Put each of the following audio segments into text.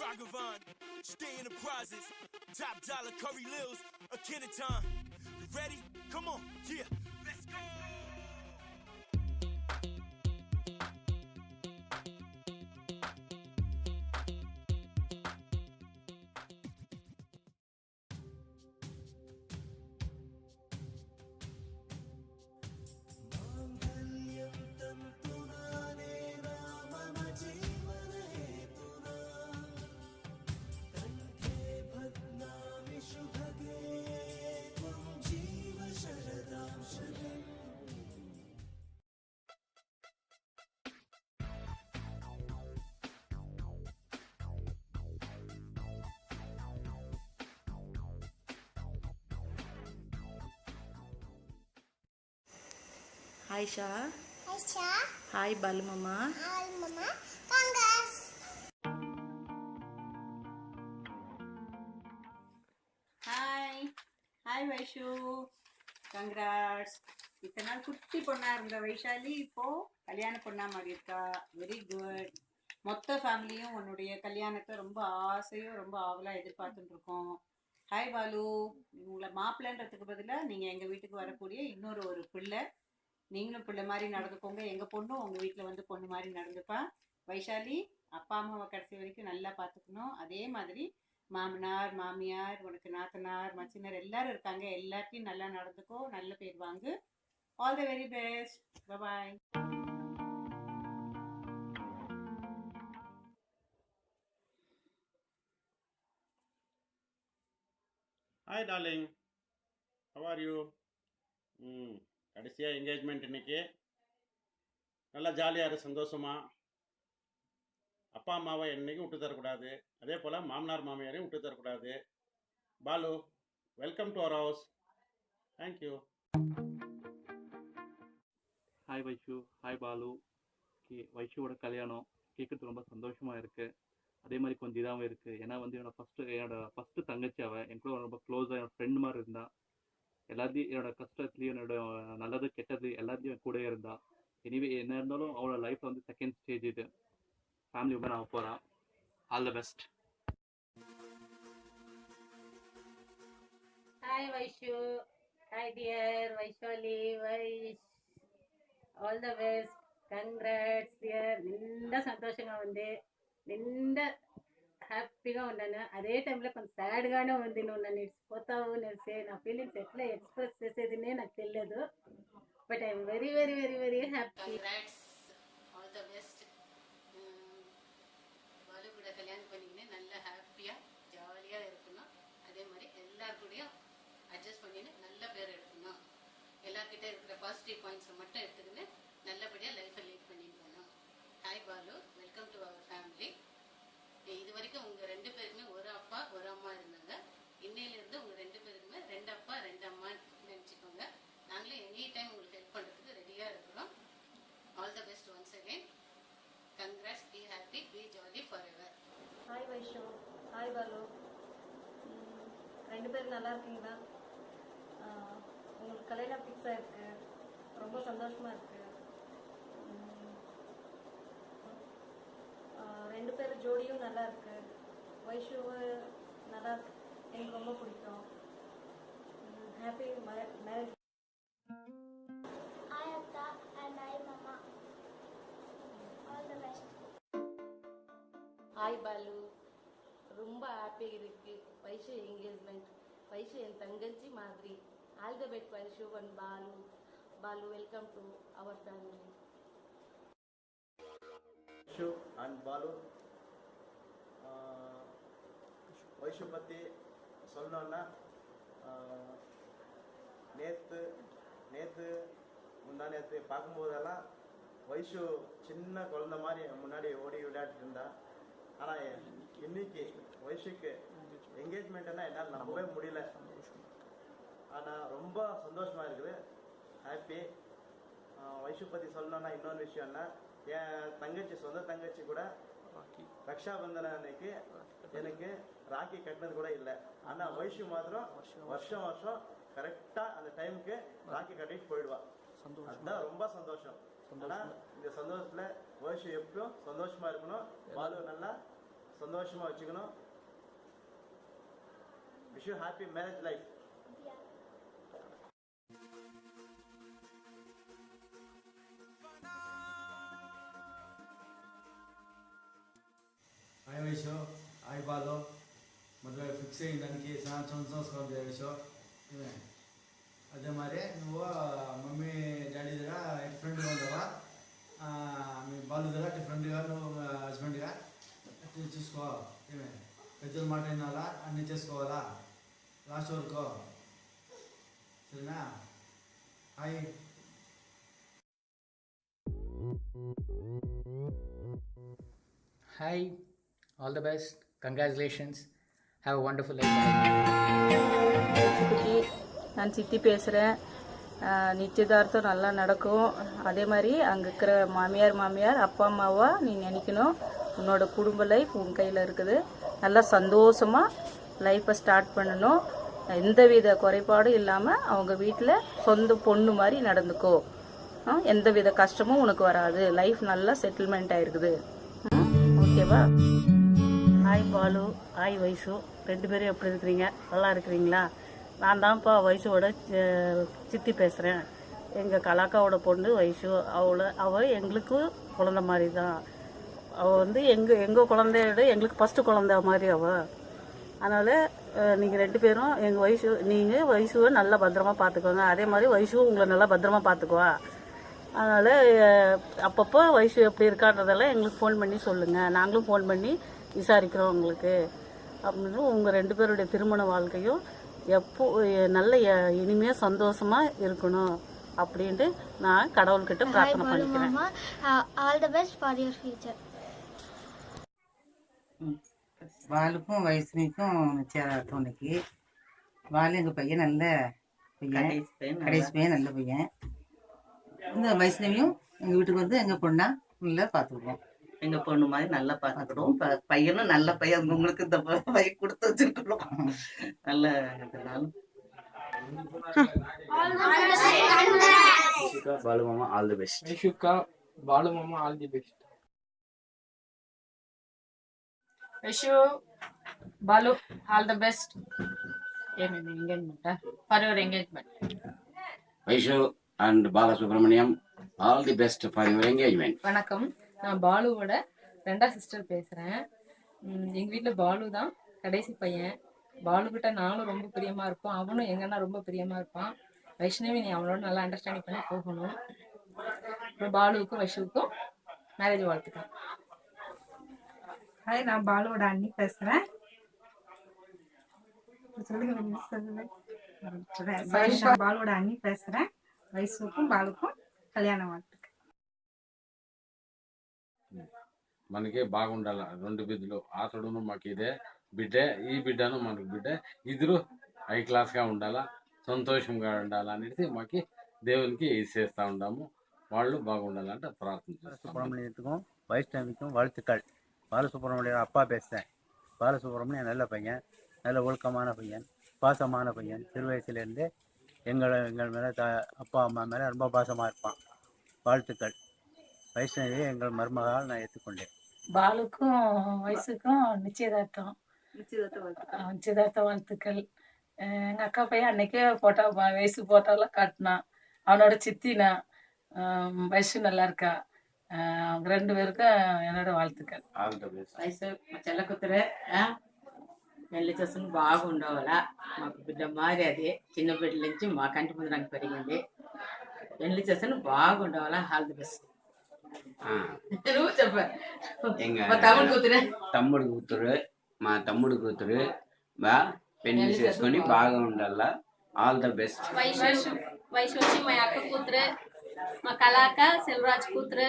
Ragavan, stay in the prizes. Top dollar Curry Lils, a Kenneton. You ready? Come on, yeah, let's go. Hi Sha. Hi Sha. Hi Balu Mama. Hi Mama. Congrats. Hi Vaishu. Congrats. இத்தனை நாள் குட்டி பொண்ணா இருந்த வைஷாலி இப்போ கல்யாண பொண்ணா மாறி இருக்கா. Very good. மொத்த ஃபேமிலியும் உன்னுடைய கல்யாணத்தை ரொம்ப ஆசையும் ரொம்ப ஆவலா எதிர்பார்த்துட்டு இருக்கோம். ஹாய் பாலு. உங்களை மாப்பிள்ளைன்றதுக்கு பதிலாக நீங்கள் எங்கள் வீட்டுக்கு வரக்கூடிய இன்னொரு ஒரு பிள்ளை. நீங்களும் பிள்ளை மாதிரி நடந்துக்கோங்க. எங்கள் பொண்ணும் உங்கள் வீட்டில் வந்து பொண்ணு மாதிரி நடந்துப்பா. வைஷாலி, அப்பா அம்மாவை கடைசி வரைக்கும் நல்லா பார்த்துக்கணும். அதே மாதிரி மாமனார் மாமியார் உனக்கு நாத்தனார் மச்சினர் எல்லாரும் இருக்காங்க. எல்லாத்தையும் நல்லா நடந்துக்கோ. நல்ல பேர் வாங்கு. All the very best. Bye. Hi darling, how are you? கடைசியாக என்கேஜ்மெண்ட் இன்னைக்கு நல்லா ஜாலியாக இரு, சந்தோஷமா. அப்பா அம்மாவை என்னைக்கும் விட்டு தரக்கூடாது. அதே போல் மாமனார் மாமியாரையும் விட்டு தரக்கூடாது. Balu, welcome to our house. Thank you. Hi Vaishu, hi Balu. வைஷுவோட கல்யாணம் கேட்கறதுக்கு ரொம்ப சந்தோஷமாக இருக்குது. அதே மாதிரி கொஞ்சம் இதாகவும் இருக்குது. ஏன்னா வந்து என்னோட ஃபஸ்ட்டு தங்கச்சி அவள் என் கூட ரொம்ப க்ளோஸாக என்னோட ஃப்ரெண்டு மாதிரி இருந்தாள். எல்லாத்தையும் என்னோட கஷ்டத்துலேயும் என்னோட நல்லது கெட்டது எல்லாத்தையும் என் கூடவே இருந்தாள். எனிவே என்ன இருந்தாலும் அவளோட லைஃப்பில் வந்து செகண்ட் ஸ்டேஜ் இது. ஃபேமிலி உமன் ஆக போகிறான். All the best. Hi Vaishu. Hi dear Vaishali. Vaish all the best. Congrats dear. నిండా సంతోషంగా ఉంది, నిండా హ్యాపీగా ఉన్నాను. అదే టైంలో కొంచెం సాడ్గానే ఉంది. నువ్వు నన్ను ఇచ్చిపోతావు అనేసి నా ఫీలింగ్స్ ఎట్లా ఎక్స్ప్రెస్ చేసేదినే నాకు తెలియదు. But I'm very very very very happy. Congrats, all the best. Balu கூட கல்யாணம் பண்ணிக்கின்னு நல்லா ஹாப்பியாக ஜாலியாக இருக்கணும். அதே மாதிரி எல்லாருக்கூடையும் அட்ஜஸ்ட் பண்ணின்னு நல்ல பேர் எடுக்கணும். எல்லாருக்கிட்ட இருக்கிற பாசிட்டிவ் பாயிண்ட்ஸை மட்டும் எடுத்துக்கின்னு நல்லபடியாக லைஃப்பை லீட் பண்ணிட்டு போகணும். Hi Balu, welcome to our family. இது வரைக்கும் உங்கள் ரெண்டு பேருக்குமே ஒரு அப்பா ஒரு அம்மா இருந்தாங்க. இன்னையிலேருந்து உங்கள் ரெண்டு பேருக்குமே ரெண்டு அப்பா ரெண்டு அம்மான்னு நினச்சிக்கோங்க. நாங்களே எனி டைம் உங்களுக்கு ஹெல்ப் பண்ணுறதுக்கு ரெடியாக இருக்கிறோம். All the best once again. Congrats. Be happy, be jolly forever. Hi Vaishu, hi Balu. ரெண்டு பேரும் நல்லா இருக்கீங்களா? கல்யாணம் ஃபிக்ஸ் ஆயிருக்கு. ரொம்ப சந்தோஷமாக இருக்குது. 2 பேர் ஜோடியும் நல்லா இருக்கு. வைஷுவு நல்லா இருக்கு. எனக்கு ரொம்ப பிடிக்கும். Happy marriage. Hi Akka and hi Mama. All the best. Hi Balu, ரொம்ப ஹாப்பியாக இருக்கு. வைஷு என்கேஜ்மெண்ட். வைஷு என் தங்கச்சி மாதிரி. All the best Vaishu and Balu. Balu, welcome to our family. Vaishu and Balu, Vaishu பற்றி சொல்லணுன்னா நேற்று முந்தா நேற்று பார்க்கும்போதெல்லாம் வைஷு சின்ன குழந்த மாதிரி முன்னாடி ஓடி விளையாடிட்டு இருந்தா. ஆனால் இன்னைக்கு வைஷுக்கு என்கேஜ்மெண்ட்னா என்னால் நம்பவே முடியல. ஆனால் ரொம்ப சந்தோஷமாக இருக்குது, ஹாப்பி. வைஷு பற்றி சொல்லணுன்னா இன்னொரு விஷயம்னா, என் தங்கச்சி சொந்த தங்கச்சி கூட ரக்ஷாபந்தன அன்னைக்கு எனக்கு ராக்கி கட்டினது கூட இல்லை. ஆனால் வைஷு மாத்திரம் வருஷம் கரெக்டாக அந்த டைமுக்கு ராக்கி கட்டிட்டு போயிடுவா. அதுதான் ரொம்ப சந்தோஷம். ஆனால் இந்த சந்தோஷத்தில் வைஷு எப்பவும் சந்தோஷமாக இருக்கணும், பாலு நல்லா சந்தோஷமாக வச்சுக்கணும். Wish you happy marriage life. Hi Vaishu, hi Balu. ಮದುವೆ ಫಿಕ್ಸ್ ನನಗೆ ಸಂತೋಷ ವೈಶು. అదే మరి నువ్వు మమ్మీ డాడీ దగ్గర ఫ్రెండ్గా ఉండవా, మీ బాలు దగ్గర ఫ్రెండ్గా నువ్వు హస్బెండ్గా చూసుకో. ఏమే పెద్దల మాట వినాలా, అన్నీ చేసుకోవాలా లాస్ట్ వరకు, సరేనా? Hi. Hi, all the best. Congratulations. Have a wonderful life. நான் சித்தி பேசுகிறேன். நிச்சயதார்த்தம் நல்லா நடக்கும். அதே மாதிரி அங்கே இருக்கிற மாமியார் அப்பா அம்மாவா நீ நினைக்கணும். உன்னோட குடும்ப லைஃப் உன் கையில் இருக்குது. நல்லா சந்தோஷமாக லைஃப்பை ஸ்டார்ட் பண்ணணும். எந்தவித குறைபாடும் இல்லாமல் அவங்க வீட்டில் சொந்த பொண்ணு மாதிரி நடந்துக்கோ. எந்தவித கஷ்டமும் உனக்கு வராது. லைஃப் நல்லா செட்டில்மெண்ட் ஆயிருக்குது. ஓகேவா? Hi Balu, hi Vaishu. 2 பேரும் எப்படி இருக்கிறீங்க? நல்லா இருக்கிறீங்களா? நான் தான்ப்பா வைஷுவோட சித்தி பேசுகிறேன். எங்கள் கலாக்காவோட பொண்ணு வைஷு. அவள் எங்களுக்கு குழந்த மாதிரி தான். அவள் வந்து எங்கள் குழந்தையோட எங்களுக்கு ஃபஸ்ட்டு குழந்த மாதிரி அவள். அதனால் நீங்கள் 2 பேரும் நீங்கள் வைஷுவை நல்லா பத்திரமா பார்த்துக்கோங்க. அதே மாதிரி வைஷுவும் உங்களை நல்லா பத்திரமா பார்த்துக்குவா. அதனால் அப்பப்போ வைஷு எப்படி இருக்கான்றதெல்லாம் எங்களுக்கு ஃபோன் பண்ணி சொல்லுங்கள். நாங்களும் ஃபோன் பண்ணி விசாரிக்கிறோம் உங்களுக்கு. அப்படின்னு உங்கள் 2 பேருடைய திருமண வாழ்க்கையும் எப்போ நல்ல இனிமையாக சந்தோஷமாக இருக்கணும் அப்படின்ட்டு நான் கடவுள்கிட்ட பிரார்த்தனை பண்ணிக்கிறேன். All the best for your future. பாலுக்கும் வைஷ்ணவிக்கும் நிச்சயதார்த்தம் இன்னைக்கு. பாலு எங்கள் பையன் நல்ல பையன், கடைசி பையன் நல்ல பையன். இந்த வைஷ்ணவியும் எங்கள் வீட்டுக்கு வந்து எங்கள் பொண்ணா நல்லா பார்த்துக்குவோம். எங்கள் பொண்ணு மாதிரி நல்லா பார்த்துக்கிடுவோம். பையனும் நல்ல பையன். உங்களுக்கு இந்த பையன் கொடுத்து வச்சிருக்கணும். நல்ல இதனாலும் பாலு மாமா ஆல் தி பெஸ்ட். வைஷுக்கா, பாலு மாமா all the best. Vishu, Balu, all the best. For your engagement. Vishu and Bala Subramaniam, all the best for your engagement. வணக்கம், நான் பாலுவோட 2ஆவது சிஸ்டர் பேசுகிறேன். எங்கள் வீட்டில் பாலு தான் கடைசி பையன். பாலுக்கிட்ட நானும் ரொம்ப பிரியமாக இருப்போம், அவனும் எங்கன்னா ரொம்ப பிரியமாக இருப்பான். வைஷ்ணவி நீ அவனோட நல்லா அண்டர்ஸ்டாண்டிங் பண்ணி போகணும். அப்புறம் பாலுவுக்கும் வைஷுவுக்கும் மேரேஜ் வாழ்த்துக்கள். ஹாய், நான் பாலுவோட அண்ணி பேசுகிறேன். பாலுவோட அண்ணி பேசுகிறேன். வைஷுவுக்கும் பாலுக்கும் కళ్యాణ வாழ்த்துக்கள். మనకి బాగుండాల 2 బిడ్డలు. అతడును మాకు ఇదే బిడ్డే, ఈ బిడ్డను మనకు బిడ్డే. ఇద్దరు హై క్లాస్గా ఉండాలా, సంతోషంగా ఉండాలా అనేది మాకు దేవునికి చేస్తూ ఉంటాము. వాళ్ళు బాగుండాలంటే ప్రార్థన చేస్తాం. சுப்பிரமணியத்துக்கும் வைஷ்ணவிக்கும் வாழ்த்துக்கள். பாலசுப்ரமணியன் அப்பா பேசுகிறேன். பாலசுப்ரமணியன் நல்ல பையன், நல்ல ஒழுக்கமான பையன், பாசமான பையன். சிறு வயசுலேருந்து எங்கள் மேலே அப்பா அம்மா மேலே ரொம்ப பாசமாக இருப்பான். வாழ்த்துக்கள். வைஷ்ணவி எங்கள் மருமகளால் நான் ஏற்றுக்கொண்டேன். பாலுக்கும் வயசுக்கும் நிச்சயதார்த்தம் நிச்சயதார்த்த வாழ்த்துக்கள். எங்கள் அக்கா பையன் அன்னைக்கே ஃபோட்டோ வயசு ஃபோட்டோலாம் காட்டினான். அவனோட சித்தினா வயசு நல்லா இருக்கா. அவங்க 2 பேருக்கும் என்னோட வாழ்த்துக்கள். వయసు మా చెల్ల కూతురే పెళ్లి చేసుకుని బాగుండవాలా మాకు బిడ్డ మారి అది చిన్న బిడ్డల నుంచి మా కంటి ముందు నాకు పెరిగింది. పెళ్లి చేసుకుని బాగుండవాలా. All the best. నువ్వు చెప్పారు మా తమ్ముడు కూతురే మా తమ్ముడు కూతురు పెళ్లి చేసుకొని బాగా ఉండాలా. All the best. వయసు వచ్చి మా అక్క కూతురు, మా కళాక సెల్వరాజ్ కూతురు,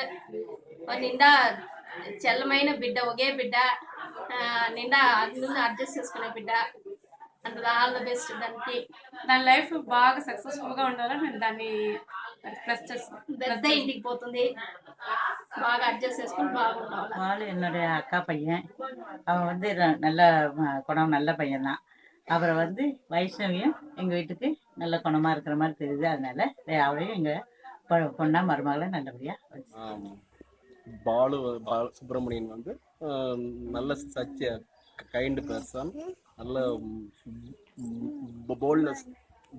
నిండా చెల్లమైన బిడ్డ, ఒకే బిడ్డ, నిండా అందరూ అడ్జస్ట్ చేసుకునే బిడ్డ. అందులో ఆల్ ద బెస్ట్. దానికి దాని లైఫ్ బాగా సక్సెస్ఫుల్గా ఉండాలని నేను దాన్ని ప్లస్ చేస్తాను. పెద్ద ఇంటికి పోతుంది, బాగా అడ్జస్ట్ చేసుకుని బాగుండాలి. பாலு என்னுடைய அக்கா பையன். அவன் வந்து நல்ல குணம், நல்ல பையன்தான். அப்புறம் வந்து வைஷ்ணவியும் எங்கள் வீட்டுக்கு நல்ல குணமாக இருக்கிற மாதிரி தெரியுது. அதனால அவளையும் எங்கள் பொண்ணா மருமகளை நல்லபடியாக வச்சு. சுப்பிரமணியன் வந்து நல்ல சச் கைண்டு பர்சன், நல்ல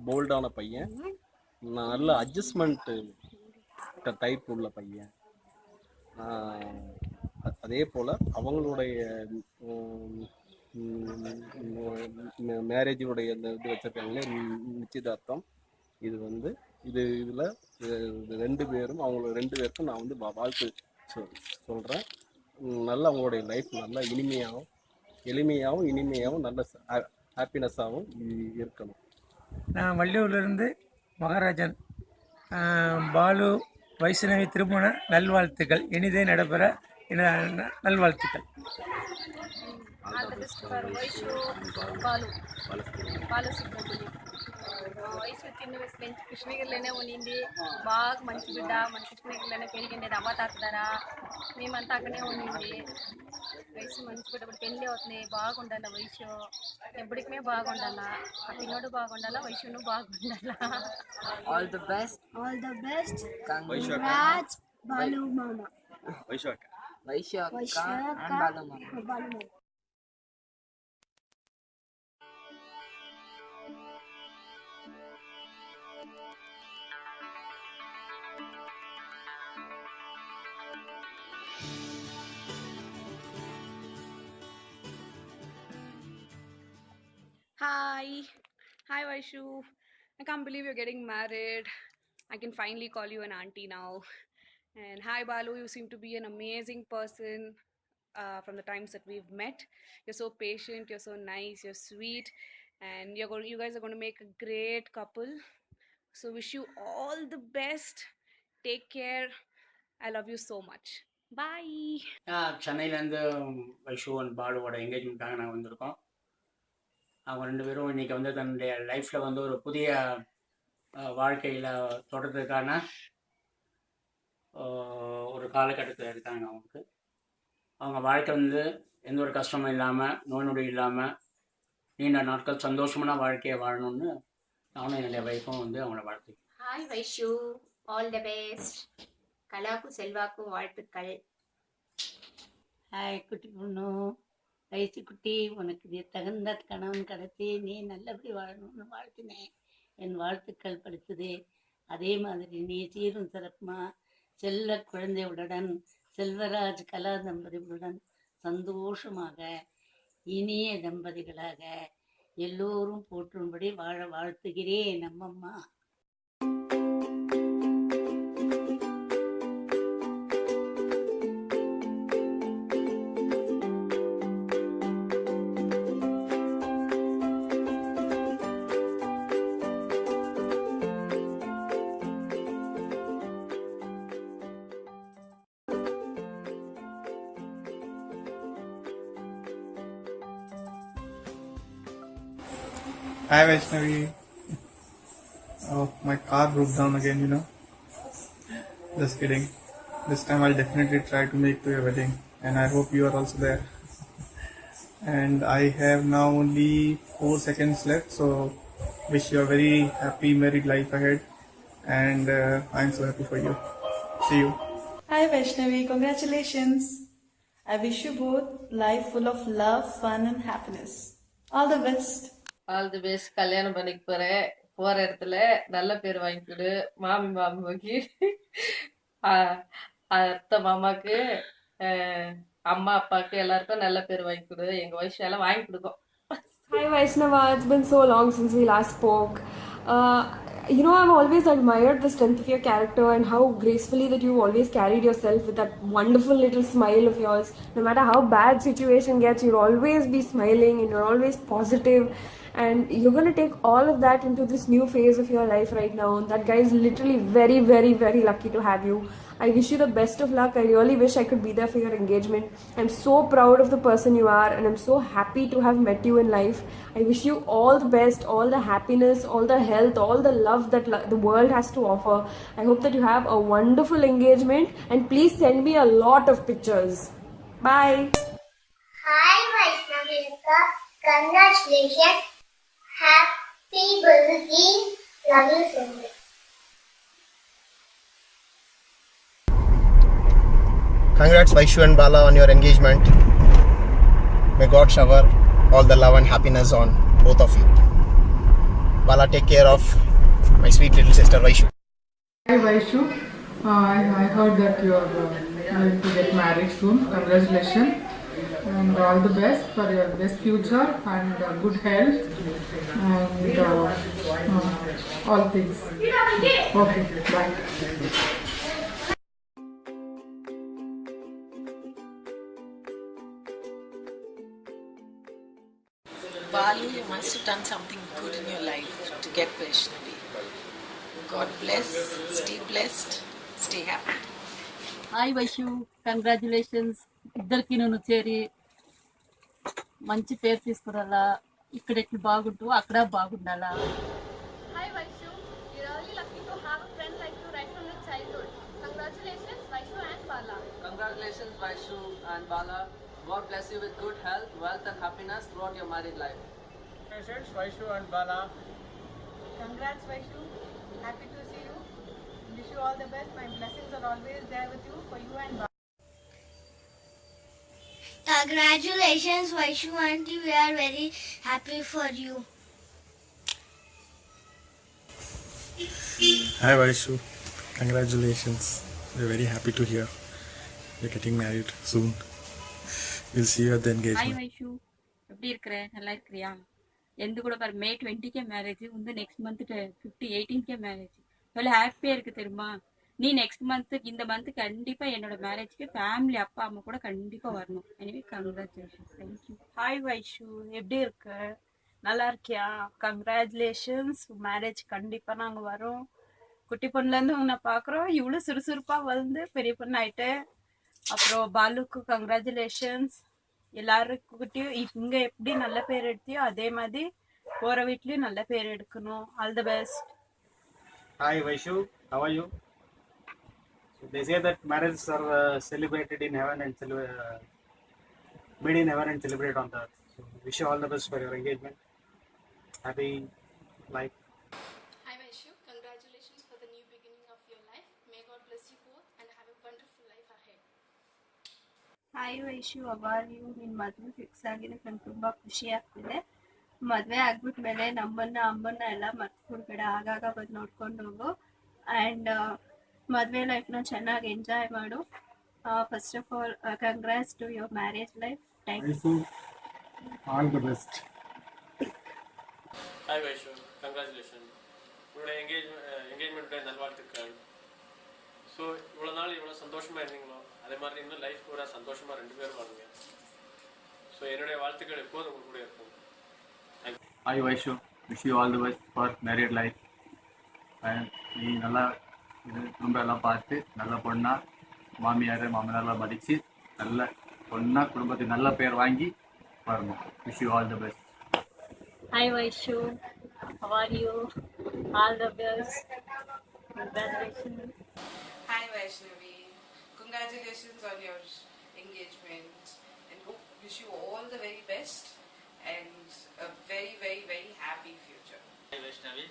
போல்டான பையன், நல்ல அட்ஜஸ்ட்மெண்ட் டைப் உள்ள பையன். அதே போல் அவங்களுடைய மேரேஜுடைய இந்த இது வச்சுருக்காங்களே நிச்சயதார்த்தம், இது வந்து இதில் 2 பேரும் அவங்கள 2 பேருக்கும் நான் வந்து வாழ்த்து சொல்கிறேன். நல்லா அவங்களுடைய லைஃப் நல்லா எளிமையாகவும் நல்ல ஹாப்பினஸ்ஸாகவும் இருக்கணும். நான் வள்ளியூர்லேருந்து மகாராஜன். பாலு வைஷ்ணவி திருமண நல்வாழ்த்துக்கள். இனிதே நடைபெற நல்வாழ்த்துக்கள். All the best for Vaishu Balu Subrahmanyam. వయసు చిన్న వయసు నుంచి కృష్ణగిరిలోనే ఉండింది. బాగా మంచి బిడ్డ, మన కృష్ణగిరిలోనే పెరిగిండేది అవ్వ తాత ధర. మేమంతా అక్కడే ఉండింది. వయసు మంచి బిడ్డ, పెళ్ళి అవుతుంది. బాగుండాల వయసు, ఎప్పటికీ బాగుండాలా. ఆ పిన్నోడు బాగుండాలా, వయసును బాగుండాలా. All the best. Congrats Balu మామ. వైషు అక్క అండ్ బాలు మామ. Hi Vaishu. I can't believe you're getting married. I can finally call you an auntie now. And hi Balu, you seem to be an amazing person from the times that we've met. You're so patient, you're so nice, you're sweet, and you guys are going to make a great couple. So wish you all the best. Take care. I love you so much. Bye. சென்னையிலேருந்து Vaishu and பாலுவோட என்கேஜ்மெண்ட்டாக நாங்கள் வந்திருக்கோம். அவங்க 2 பேரும் இன்றைக்கி வந்து தன்னுடைய லைஃப்பில் வந்து ஒரு புதிய வாழ்க்கையில் தொடர்றதுக்கான ஒரு காலகட்டத்தில் இருக்காங்க. அவங்க வாழ்க்கை வந்து எந்த ஒரு கஷ்டமும் இல்லாமல், நோய் நொடி இல்லாமல், நீண்ட நாட்கள் சந்தோஷமான வாழ்க்கையை வாழணும்னு நானும் என்னுடைய வைஃபும் வந்து அவங்கள வாழ்த்து. Hi Vaishu, all the best. கலாக்கும் செல்வாக்கும் வாழ்த்துக்கள். ஹாய் குட்டி பொண்ணு, வயசு குட்டி, உனக்கு தகுந்த கணவன் கிடைச்சி நீ நல்லபடி வாழணும்னு வாழ்த்தினேன். என் வாழ்த்துக்கள் படுத்துது. அதே மாதிரி நீ சீரும் சிறப்புமா செல்ல குழந்தையுடன் செல்வராஜ் கலா தம்பதிகளுடன் சந்தோஷமாக இனிய தம்பதிகளாக எல்லோரும் போற்றும்படி வாழ வாழ்த்துகிறேன் அம்மம்மா. Hi Vaishnavi. Oh, my car broke down again, you know. Just kidding. This time I'll definitely try to make to your wedding, and I hope you are also there. And I have now only 4 seconds left, so wish you a very happy married life ahead, and I'm so happy for you. See you. Hi Vaishnavi, congratulations. I wish you both life full of love, fun and happiness. All the best. All the best. கல்யாணம் பண்ணிக்க போறேன். போற இடத்துல நல்ல பேர் வாங்கி கொடு. மாமாக்கு அத்தை மாமாக்கு அம்மா அப்பாவுக்கு எல்லாருக்கும் நல்ல பேர் வாங்கி கொடு. எங்க வயசால வாங்கி கொடுக்கும். Hi Vaishnava, it's been so long since we last spoke. I've always admired the strength of your character and how gracefully that you've always carried yourself with that wonderful little smile of yours. No matter how bad situation gets, you'll always be smiling and you're always positive. And you're going to take all of that into this new phase of your life right now. And that guy is literally very, very, very lucky to have you. I wish you the best of luck. I really wish I could be there for your engagement. I'm so proud of the person you are, and I'm so happy to have met you in life. I wish you all the best, all the happiness, all the health, all the love that the world has to offer. I hope that you have a wonderful engagement, and please send me a lot of pictures. Bye. Hi Vaishnavi, congratulations. Happy birthday. Love you so much. Congrats Vaishu and Bala on your engagement. May God shower all the love and happiness on both of you. Bala, take care of my sweet little sister Vaishu. Hi Vaishu, I heard that you are going to get married soon. Congratulations and all the best for your best future and good health and all things. Okay, bye. Balu, you must have done something good in your life to get Vaishnavi. God bless, stay blessed, stay happy. Hi Vaishu, congratulations. ఇద్దరికి నువ్వు చేరి మంచి పేరు తీసుకురాలా. ఇక్కడ ఎట్లు బాగుంటూ అక్కడ బాగుండాలా. Hi Vaishu, you're really lucky to have a friend like you right from your childhood. Congratulations Vaishu and Bala. Congratulations Vaishu and Bala. God bless you with good health, wealth and happiness throughout your married life. Congratulations Vaishu and Bala. Congrats Vaishu, happy to see you. Wish you all the best. My blessings are always there with you, for you and Bala. Congratulations Vaishu auntie, we are very happy for you. Hi Vaishu, congratulations. We're very happy to hear you're getting married soon. We'll see you at the hi engagement. Vaishu, எப்படி இருக்கிற? நல்லா இருக்கிறியா? எந்த கூட பாரு, May 20 marriage, வந்து next month 18 marriage. எவ்வளோ ஹாப்பியாக இருக்குது தெரியுமா? நீ நெக்ஸ்ட் மந்த்து, இந்த மந்த்து கண்டிப்பாக என்னோட மேரேஜ்க்கு ஃபேமிலி அப்பா அம்மா கூட கண்டிப்பாக வரணும். எனவே கங்க்ராச்சுலேஷன். தேங்க்யூ. ஹாய் வைஷு, எப்படி இருக்க? நல்லா இருக்கியா? கங்க்ராச்சுலேஷன்ஸ், மேரேஜ் கண்டிப்பாக நாங்கள் வரோம். குட்டி பொண்ணுலேருந்து உன்னை பார்க்குறோம், இவ்வளோ சுறுசுறுப்பாக வந்து பெரிய பொண்ணு ஆயிட்டு. அப்புறம் பாலுக்கு கங்க்ராச்சுலேஷன்ஸ். எல்லாருக்கிட்டையும் இங்கே எப்படி நல்ல பேர் எடுத்தியோ அதே மாதிரி போகிற வீட்லேயும் நல்ல பேர் எடுக்கணும். All the best. Hi Vaishu, how are you? So they say that marriages are celebrated in heaven and made in heaven and celebrated on the earth. So wish you all the best for your engagement. Happy life. Hi Vaishu, congratulations for the new beginning of your life. May God bless you both and have a wonderful life ahead. Hi Vaishu, how are you? ನಿನ್ನ ಮದುವೆ fix ಆಗಿ ನಂಗೆ ತುಂಬ ಖುಷಿ ಆಗ್ತಿದೆ. ಮದುವೆ ಆಗ್ಬಿಟ್ಮೇಲೆ ನಮ್ಮನ್ನ ಅಮ್ಮನ್ನ ಎಲ್ಲ ಮರ್ತ್ಬಿಡ್ಬೇಡ, ಆಗಾಗ ಬಂದು ನೋಡ್ಕೊಂಡು ಹೋಗು. ಆ್ಯಂಡ್ ಮದುವೆ ಲೈಫ್ನ ಚೆನ್ನಾಗಿ ಎಂಜಾಯ್ ಮಾಡು. First of all congrats to your marriage life. Thank you. Vaishu, all the best. Hi Vaishu, congratulations. உங்களோட என்கேஜ்மெண்ட் நல்வாழ்த்துக்கள். ஸோ இவ்வளோ நாள் இவ்வளோ சந்தோஷமாக இருந்தீங்களோ அதே மாதிரி இன்னும் லைஃப் பூரா சந்தோஷமாக 2 பேரும் வாழுங்க. ஸோ என்னுடைய வாழ்த்துக்கள் எப்போதும் உங்க கூட இருக்கும். Hi Vaishu, wish you all the best for married life. And நீ நல்லா குடும்பம் எல்லாம் பார்த்து நல்ல பொண்ணா மாமியார் மாமனாரெல்லாம் மதித்து நல்ல பொண்ணா குடும்பத்துக்கு நல்ல பேர் வாங்கி வரணும். Wish you all the best. Hi Vaishu, how are you? All the best. Congratulations. Hi Vaishnavi, congratulations on your engagement and wish you all the very best and a very, very, very happy future. Vaishnavi,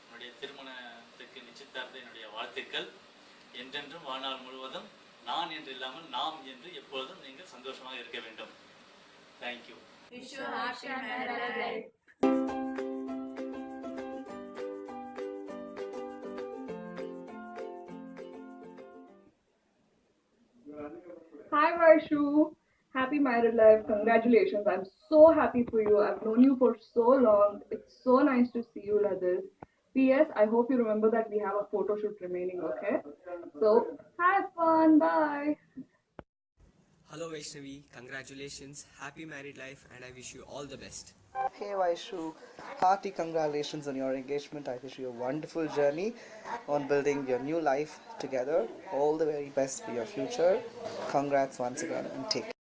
உன்னுடைய திருமணத்துக்கு நிச்சயதார்த்த என்னுடைய வாழ்த்துக்கள். என்றென்றும் வாழ்நாள் முழுவதும் நான் என்று இல்லாமல் நாம் என்று எப்பொழுதும் நீங்கள் சந்தோஷமாக இருக்க வேண்டும். Thank you. Wish you a happy married life. Hi Vaishu, happy married life. Congratulations. I'm so happy for you. I've known you for so long. It's so nice to see you like this. P.S. I hope you remember that we have a photo shoot remaining, okay? So, have fun. Bye. Hello Vaishnavi, congratulations, happy married life, and I wish you all the best. Hey Vaishu, hearty congratulations on your engagement. I wish you a wonderful journey on building your new life together. All the very best for your future. Congrats once again and take care.